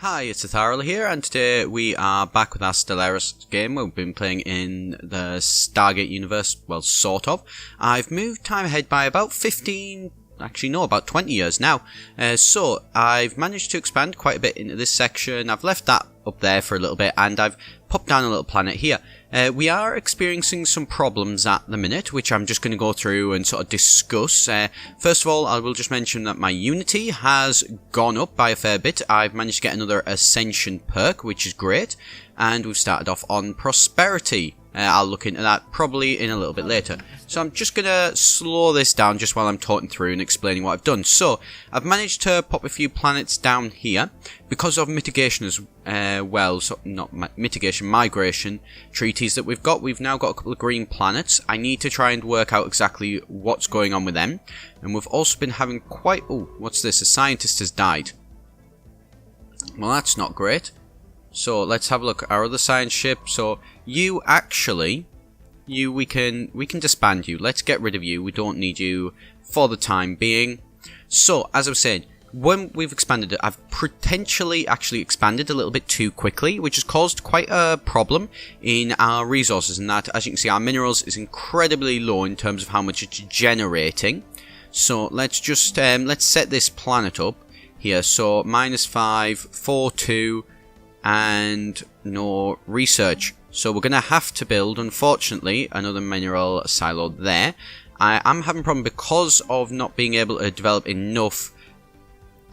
Hi, it's Etharal here, and today we are back with our Stellaris game. We've been playing in the StarGate universe, well, sort of. I've moved time ahead by about 15, actually no, about 20 years now. So, I've managed to expand quite a bit into this section. I've left that up there for a little bit, and I've popped down a little planet here. We are experiencing some problems at the minute, which I'm just going to go through and sort of discuss. First of all, I will just mention that my Unity has gone up by a fair bit. I've managed to get another Ascension perk, which is great. And we've started off on Prosperity. I'll look into that probably in a little bit later. So I'm just going to slow this down just while I'm talking through and explaining what I've done. So, I've managed to pop a few planets down here because of mitigation as well. So, not mitigation, migration treaties that we've got. We've now got a couple of green planets. I need to try and work out exactly what's going on with them. And we've also been having quite... Oh, what's this? A scientist has died. Well, that's not great. So let's have a look at our other science ship. So you actually, we can disband you. Let's get rid of you. We don't need you for the time being. So as I was saying, when we've expanded it, I've potentially actually expanded a little bit too quickly, which has caused quite a problem in our resources. And that, as you can see, our minerals is incredibly low in terms of how much it's generating. So let's just let's set this planet up here. So -5, 4, 2. And no research. So we're going to have to build, unfortunately, another mineral silo there. I am having a problem because of not being able to develop enough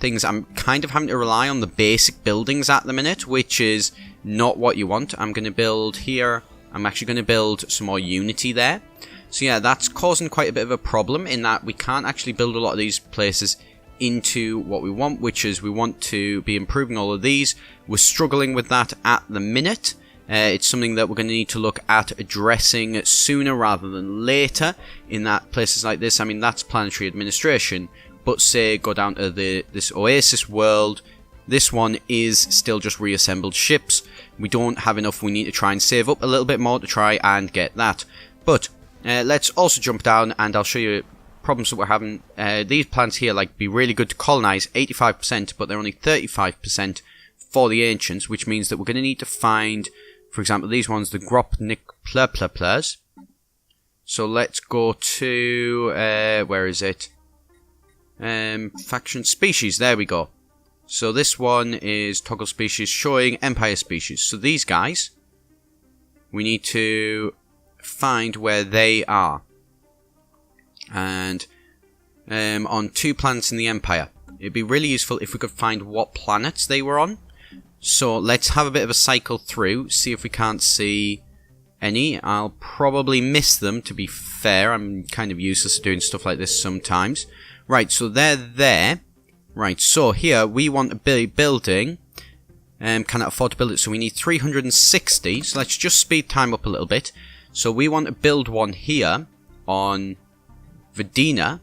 things. I'm kind of having to rely on the basic buildings at the minute, which is not what you want. I'm going to build here. I'm actually going to build some more Unity there. So yeah, that's causing quite a bit of a problem in that we can't actually build a lot of these places into what we want, which is we want to be improving all of these. We're struggling with that at the minute. It's something that we're going to need to look at addressing sooner rather than later in that places like this. I mean, that's planetary administration, but say go down to this Oasis world. This one is still just reassembled ships. We don't have enough. We need to try and save up a little bit more to try and get that. But let's also jump down and I'll show you problems that we're having. These planets here like be really good to colonize, 85%, but they're only 35% for the ancients, which means that we're going to need to find, for example, these ones, the Gropnikplers. So let's go to where is it? Faction species. There we go. So this one is toggle species, showing empire species. So these guys, we need to find where they are. And on 2 planets in the Empire. It'd be really useful if we could find what planets they were on. So let's have a bit of a cycle through, see if we can't see any. I'll probably miss them, to be fair. I'm kind of useless at doing stuff like this sometimes. Right, so they're there. Right, so here we want to be building. Cannot afford to build it, so we need 360. So let's just speed time up a little bit. So we want to build one here on Vedina,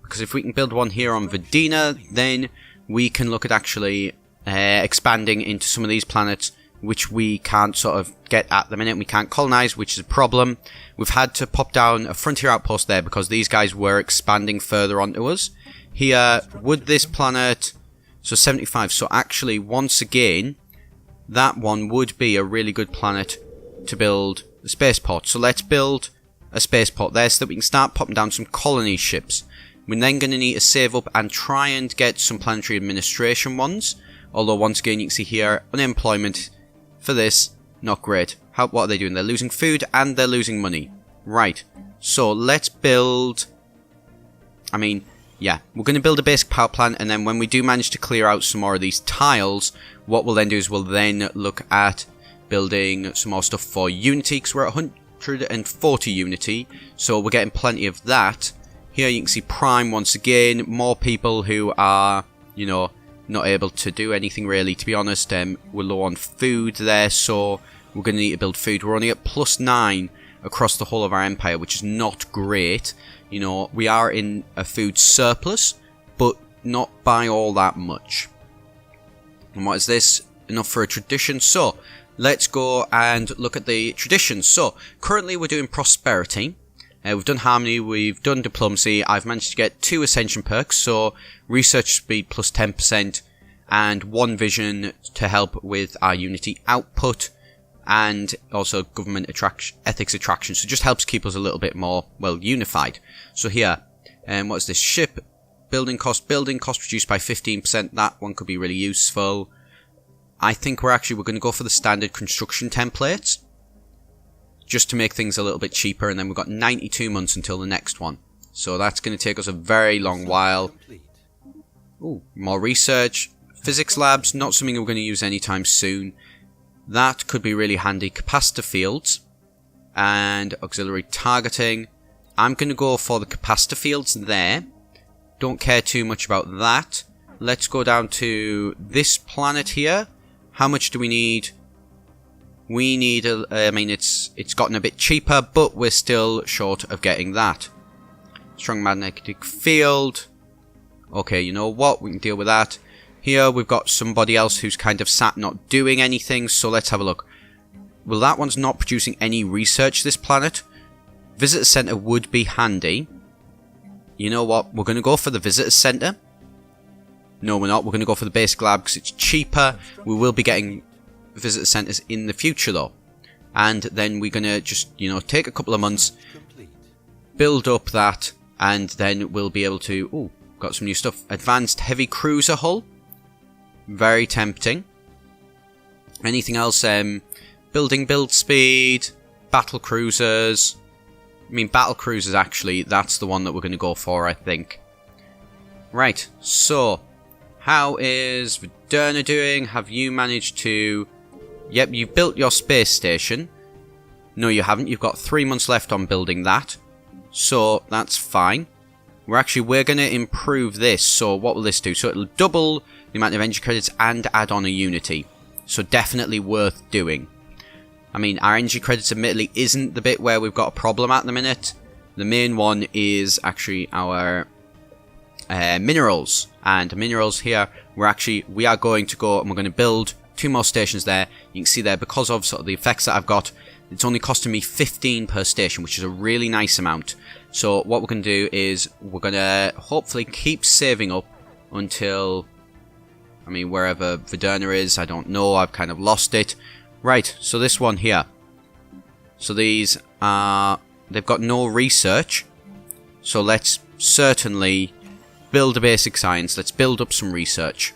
because if we can build one here on Vedina, then we can look at actually expanding into some of these planets which we can't sort of get at the minute. We can't colonize, which is a problem. We've had to pop down a frontier outpost there because these guys were expanding further onto us. Here, would this planet, so 75, so actually once again that one would be a really good planet to build a spaceport. So let's build a spaceport there so that we can start popping down some colony ships. We're then going to need to save up and try and get some planetary administration ones. Although once again you can see here, unemployment for this, not great. What are they doing? They're losing food and they're losing money. Right, so let's build... I mean, yeah, we're going to build a basic power plant, and then when we do manage to clear out some more of these tiles, what we'll then do is we'll then look at building some more stuff for Unity, because we're at 140 Unity, so we're getting plenty of that. Here you can see Prime once again, more people who are, you know, not able to do anything really, to be honest. We're low on food there, so we're going to need to build food. We're only at +9 across the whole of our empire, which is not great. You know, we are in a food surplus, but not by all that much. And what is this? Enough for a tradition. So let's go and look at the traditions. So currently we're doing prosperity. We've done harmony, we've done diplomacy. I've managed to get 2 ascension perks, so research speed +10%, and one vision to help with our Unity output, and also government ethics attraction. So it just helps keep us a little bit more, well, unified. So here, what's this? Ship building cost reduced by 15%. That one could be really useful. I think we're going to go for the standard construction templates, just to make things a little bit cheaper, and then we've got 92 months until the next one. So that's going to take us a very long while. Ooh, more research. Physics labs, not something we're going to use anytime soon. That could be really handy. Capacitor fields and auxiliary targeting. I'm going to go for the capacitor fields there. Don't care too much about that. Let's go down to this planet here. How much do we need? We need, I mean, it's gotten a bit cheaper, but we're still short of getting that. Strong magnetic field. Okay, you know what? We can deal with that. Here we've got somebody else who's kind of sat not doing anything, so let's have a look. Well, that one's not producing any research, this planet. Visitor Center would be handy. You know what? We're going to go for the Visitor Center. No, we're not. We're going to go for the basic lab because it's cheaper. We will be getting visitor centers in the future, though. And then we're going to just, you know, take a couple of months, build up that, and then we'll be able to... Ooh, got some new stuff. Advanced heavy cruiser hull. Very tempting. Anything else? Building build speed, battle cruisers. I mean, battle cruisers, actually, that's the one that we're going to go for, I think. Right, so... How is Moderna doing? Have you managed to... Yep, you've built your space station. No, you haven't. You've got 3 months left on building that. So, that's fine. We're going to improve this. So, what will this do? So, it'll double the amount of energy credits and add on a Unity. So, definitely worth doing. I mean, our energy credits admittedly isn't the bit where we've got a problem at the minute. The main one is actually our... minerals, and minerals here we are going to go and we're going to build 2 more stations there. You can see there, because of sort of the effects that I've got, it's only costing me 15 per station, which is a really nice amount. So what we're going to do is we're going to hopefully keep saving up until, I mean, wherever Moderna is, I don't know, I've kind of lost it. Right, so this one here, so these are, they've got no research, so let's certainly build a basic science. Let's build up some research.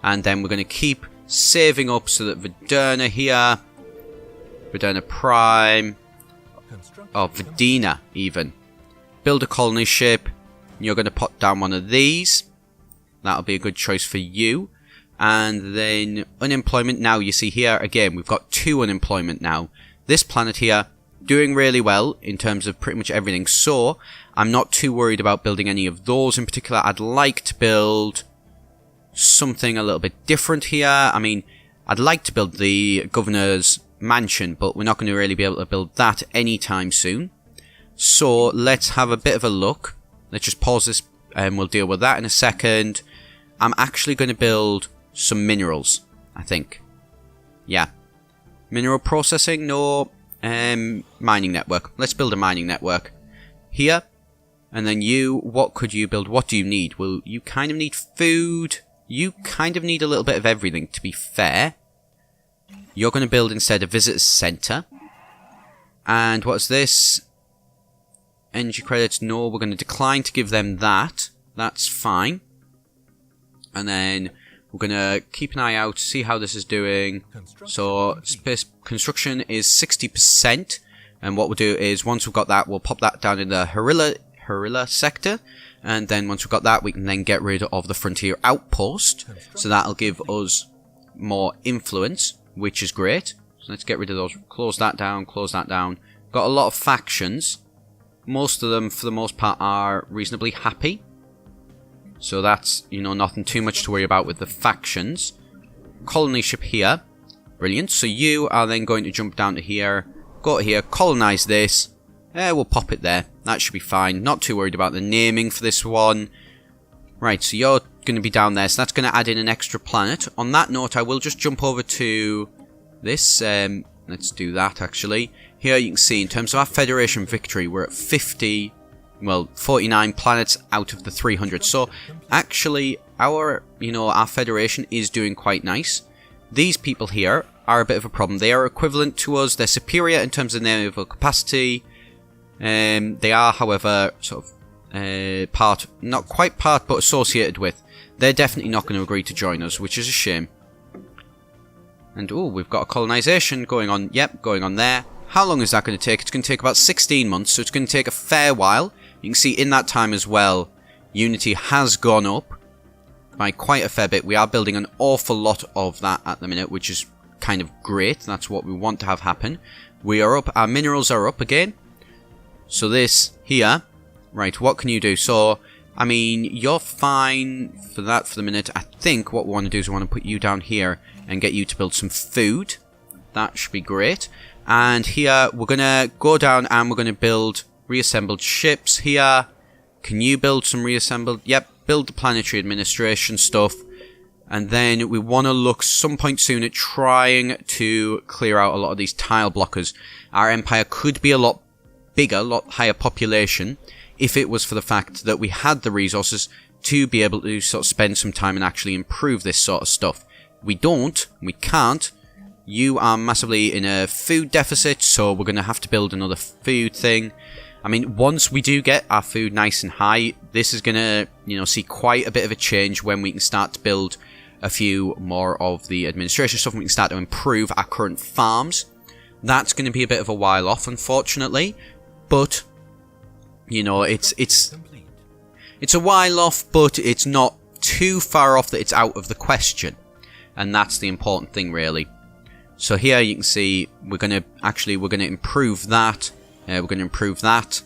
And then we're going to keep saving up so that Moderna here, Moderna Prime, or Vedina even, build a colony ship. You're going to put down one of these. That'll be a good choice for you. And then unemployment. Now you see here, again, we've got 2 unemployment now. This planet here, doing really well in terms of pretty much everything. So, I'm not too worried about building any of those in particular. I'd like to build something a little bit different here. I mean, I'd like to build the governor's mansion, but we're not going to really be able to build that anytime soon. So, let's have a bit of a look. Let's just pause this and we'll deal with that in a second. I'm actually going to build some minerals, I think. Yeah. Mineral processing? No. Mining network. Let's build a mining network. Here. And then you, what could you build? What do you need? Well, you kind of need food. You kind of need a little bit of everything, to be fair. You're going to build instead a visitor center. And what's this? Energy credits. No, we're going to decline to give them that. That's fine. And then we're going to keep an eye out, see how this is doing. So, space construction is 60%. And what we'll do is, once we've got that, we'll pop that down in the Harilla sector. And then once we've got that, we can then get rid of the frontier outpost. So that'll give us more influence, which is great. So let's get rid of those. Close that down, close that down. Got a lot of factions. Most of them, for the most part, are reasonably happy. So that's, you know, nothing too much to worry about with the factions. Colony ship here. Brilliant. So you are then going to jump down to here. Go to here, colonize this. We'll pop it there. That should be fine. Not too worried about the naming for this one. Right, so you're going to be down there. So that's going to add in an extra planet. On that note, I will just jump over to this. Let's do that, actually. Here you can see, in terms of our Federation victory, we're at 49 planets out of the 300. So, actually, our Federation is doing quite nice. These people here are a bit of a problem. They are equivalent to us. They're superior in terms of naval capacity. They are, however, sort of part, not quite part, but associated with. They're definitely not going to agree to join us, which is a shame. And, oh, we've got a colonization going on. Yep, going on there. How long is that going to take? It's going to take about 16 months, so it's going to take a fair while. You can see in that time as well, Unity has gone up by quite a fair bit. We are building an awful lot of that at the minute, which is kind of great. That's what we want to have happen. We are up. Our minerals are up again. So this here, right, what can you do? So, I mean, you're fine for that for the minute. I think what we want to do is we want to put you down here and get you to build some food. That should be great. And here, we're going to go down and we're going to build reassembled ships here. Can you build some reassembled? Yep, build the planetary administration stuff. And then we want to look some point soon at trying to clear out a lot of these tile blockers. Our empire could be a lot bigger, a lot higher population, if it was for the fact that we had the resources to be able to sort of spend some time and actually improve this sort of stuff. We don't, we can't. You are massively in a food deficit, so we're going to have to build another food thing. I mean, once we do get our food nice and high, this is going to, see quite a bit of a change when we can start to build a few more of the administration stuff and we can start to improve our current farms. That's going to be a bit of a while off, unfortunately, but, it's a while off, but it's not too far off that it's out of the question, and that's the important thing, really. So here you can see we're going to improve that. We're going to improve that.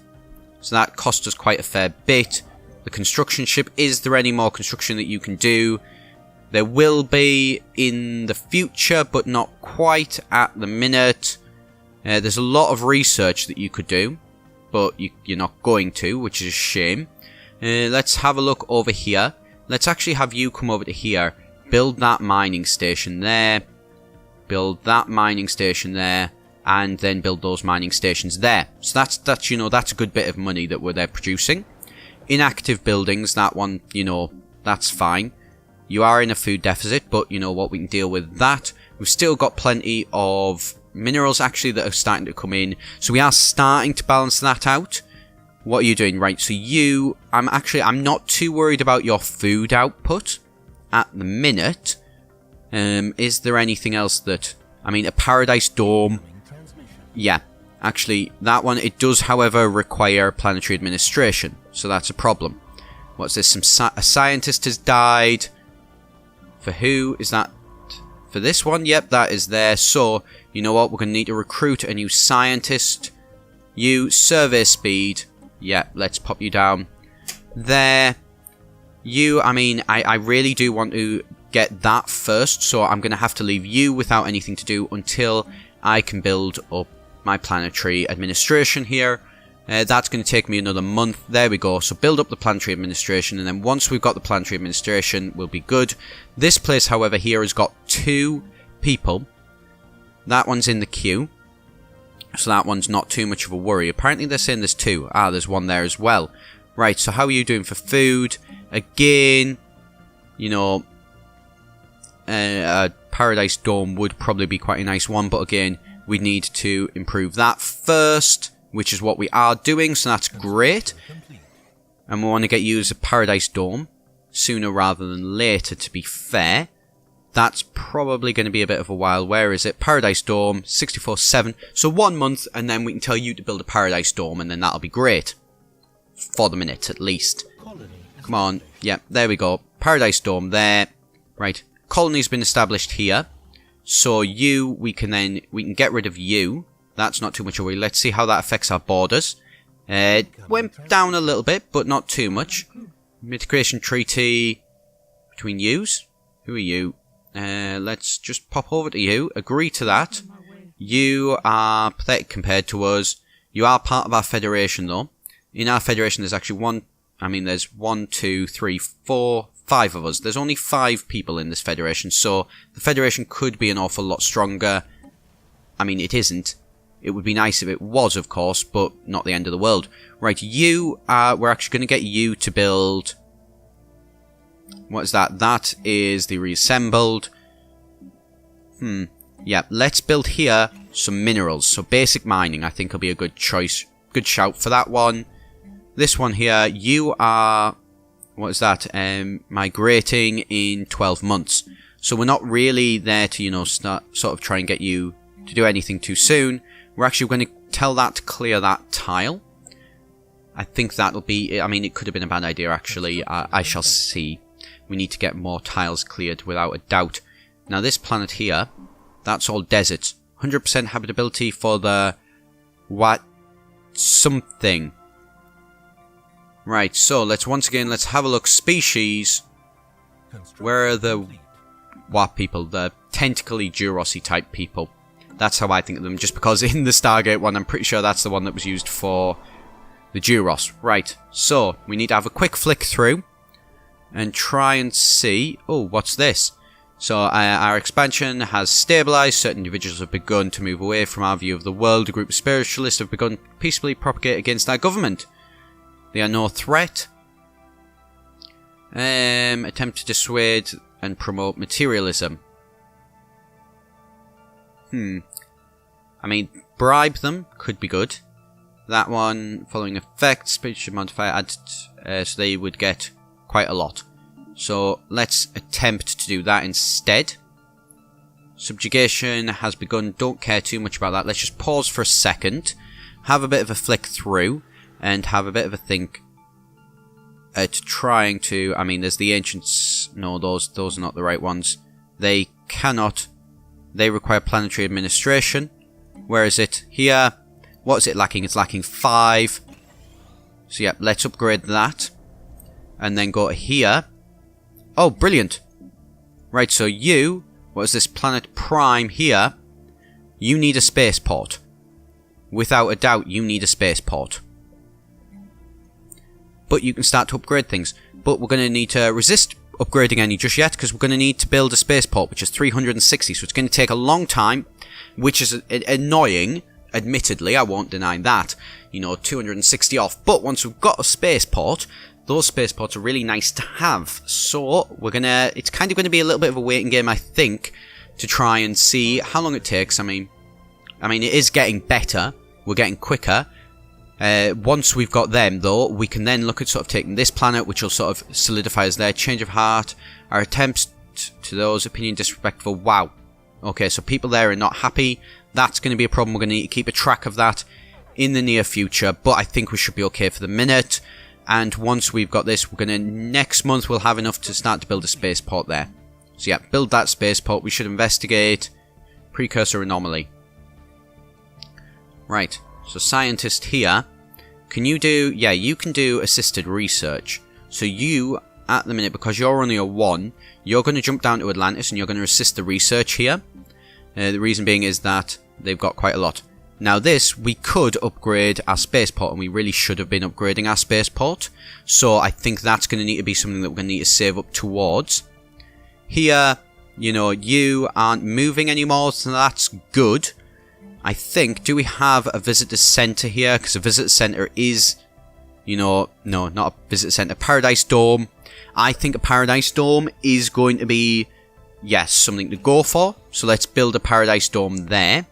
So that cost us quite a fair bit. The construction ship, is there any more construction that you can do? There will be in the future, but not quite at the minute. There's a lot of research that you could do, but you're not going to, which is a shame. Let's have a look over here. Let's actually have you come over to here. Build that mining station there. Build that mining station there. And then build those mining stations there. So that's a good bit of money that they're producing. Inactive buildings, that one, that's fine. You are in a food deficit, but you know what, we can deal with that. We've still got plenty of minerals actually that are starting to come in. So we are starting to balance that out. What are you doing? Right, so I'm not too worried about your food output at the minute. Is there anything else that, a Paradise Dome. Yeah, actually, that one, it does, however, require planetary administration. So that's a problem. What's this? A scientist has died. For who is that? For this one? Yep, that is there. So, you know what? We're going to need to recruit a new scientist. You, survey speed. Yeah, let's pop you down there. You, I really do want to get that first. So I'm going to have to leave you without anything to do until I can build up my planetary administration here. That's going to take me another month. There we go. So build up the planetary administration, and then once we've got the planetary administration, we'll be good. This place, however, here has got 2 people. That one's in the queue. So that one's not too much of a worry. Apparently they're saying there's 2. Ah, there's one there as well. Right, so how are you doing for food? Again, a Paradise Dome would probably be quite a nice one, but again, we need to improve that first, which is what we are doing, so that's great. And we want to get you as a Paradise Dome sooner rather than later, to be fair. That's probably going to be a bit of a while. Where is it? Paradise Dome, 64-7. So 1 month, and then we can tell you to build a Paradise Dome, and then that'll be great. For the minute, at least. Come on. Yeah, there we go. Paradise Dome there. Right. Colony's been established here. So we can get rid of you. That's not too much of a worry. Let's see how that affects our borders. It went down a little bit, but not too much. Mitigation treaty between yous. Who are you? Let's just pop over to you. Agree to that. You are pathetic compared to us. You are part of our federation, though. In our federation, there's actually there's 1, 2, 3, 4, 5 of us. There's only 5 people in this federation, so the federation could be an awful lot stronger. It isn't. It would be nice if it was, of course, but not the end of the world. Right, we're actually going to get you to build What is that? That is the reassembled. Yeah, let's build here some minerals. So basic mining, I think, will be a good choice. Good shout for that one. This one here, you are... What is that? Migrating in 12 months. So we're not really there to, you know, sort of try and get you to do anything too soon. We're actually going to tell that to clear that tile. I think that'll be... I mean, it could have been a bad idea, actually. I shall see. We need to get more tiles cleared without a doubt. Now, this planet here, that's all deserts. 100% habitability for the... What? Something. Right, so let's have a look. Species. Where are the... What people? The tentacly Jurosy type people. That's how I think of them, just because in the StarGate one, I'm pretty sure that's the one that was used for the Juros. Right, so we need to have a quick flick through and try and see... Oh, what's this? So our expansion has stabilized. Certain individuals have begun to move away from our view of the world. A group of spiritualists have begun to peacefully propagate against our government. They are no threat. Attempt to dissuade and promote materialism. I mean, bribe them could be good. That one, following effect, speech modifier added, so they would get quite a lot. So let's attempt to do that instead. Subjugation has begun. Don't care too much about that. Let's just pause for a second, have a bit of a flick through, and have a bit of a think at trying to... I mean, there's the ancients. No, those are not the right ones. They cannot... They require planetary administration. Where is it? Here. What is it lacking? It's lacking 5. So yeah, let's upgrade that. And then go here. Oh, brilliant. Right, so you... What is this? Planet Prime here. You need a spaceport. Without a doubt, you need a spaceport. But you can start to upgrade things. But we're going to need to resist upgrading any just yet, because we're going to need to build a spaceport, which is 360. So it's going to take a long time, which is annoying. Admittedly, I won't deny that. You know, 260 off. But once we've got a spaceport, those spaceports are really nice to have. So we're going to... It's kind of going to be a little bit of a waiting game, I think, to try and see how long it takes. I mean, it is getting better. We're getting quicker. Once we've got them, though, we can then look at sort of taking this planet, which will sort of solidify as their change of heart. Our attempts to those, opinion disrespectful. Wow. Okay, so people there are not happy. That's going to be a problem. We're going to need to keep a track of that in the near future. But I think we should be okay for the minute. And once we've got this, we're going to... Next month, we'll have enough to start to build a spaceport there. So yeah, build that spaceport. We should investigate precursor anomaly. Right. So scientist here, can you do... Yeah, you can do assisted research. So you, at the minute, because you're only a 1, you're going to jump down to Atlantis and you're going to assist the research here. The reason being is that they've got quite a lot. Now this, we could upgrade our spaceport, and we really should have been upgrading our spaceport. So I think that's going to need to be something that we're going to need to save up towards. Here, you know, you aren't moving anymore, so that's good. I think, do we have a visitor center here? Because a visitor center is, you know, no, not a visitor center, Paradise Dome. I think a Paradise Dome is going to be, yes, something to go for. So let's build a Paradise Dome there.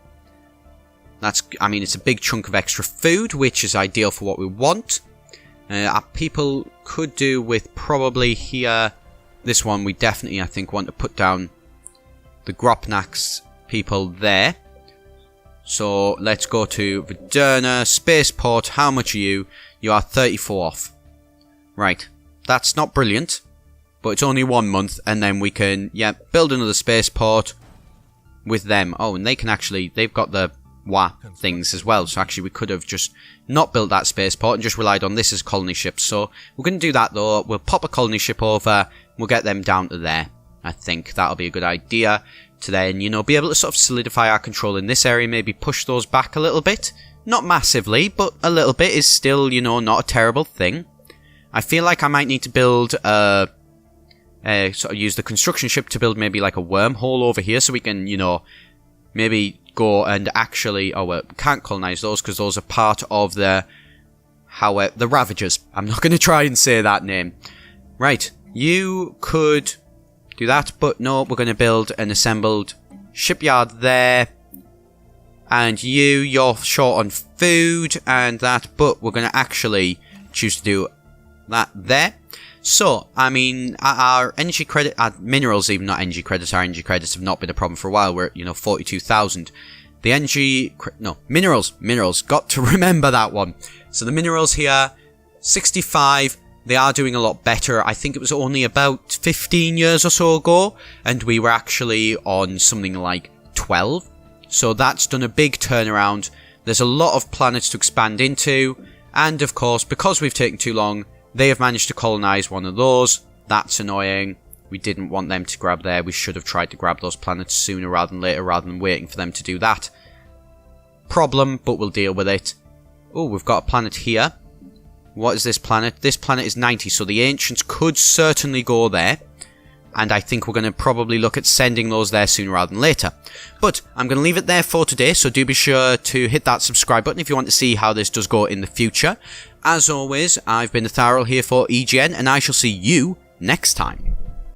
That's, I mean, it's a big chunk of extra food, which is ideal for what we want. Our people could do with probably here, this one, we definitely, I think, want to put down the Gropnax people there. So let's go to Moderna, Spaceport. How much are you? You are 34 off. Right. That's not brilliant, but it's only 1 month, and then we can, yeah, build another spaceport with them. Oh, and they can actually, they've got the things as well. So actually we could have just not built that spaceport and just relied on this as colony ships. So we're going to do that though. We'll pop a colony ship over. We'll get them down to there. I think that'll be a good idea. To then, you know, be able to sort of solidify our control in this area, maybe push those back a little bit. Not massively, but a little bit is still, you know, not a terrible thing. I feel like I might need to build sort of use the construction ship to build maybe like a wormhole over here so we can, you know, maybe go and actually... Oh, well, we can't colonize those because those are part of the... the Ravagers. I'm not going to try and say that name. Right. You could do that, but no, we're going to build an assembled shipyard there. And you're short on food and that, but we're going to actually choose to do that there. So, I mean, our energy credit, our minerals, even not energy credits, our energy credits have not been a problem for a while. We're at, 42,000. The energy, no, minerals, got to remember that one. So the minerals here, 65, they are doing a lot better. I think it was only about 15 years or so ago, and we were actually on something like 12. So that's done a big turnaround. There's a lot of planets to expand into, and of course, because we've taken too long, they have managed to colonize one of those. That's annoying. We didn't want them to grab there. We should have tried to grab those planets sooner rather than later, rather than waiting for them to do that. Problem, but we'll deal with it. Oh, we've got a planet here. What is this planet? This planet is 90, so the Ancients could certainly go there. And I think we're going to probably look at sending those there sooner rather than later. But I'm going to leave it there for today, so do be sure to hit that subscribe button if you want to see how this does go in the future. As always, I've been Etharal here for EGN, and I shall see you next time.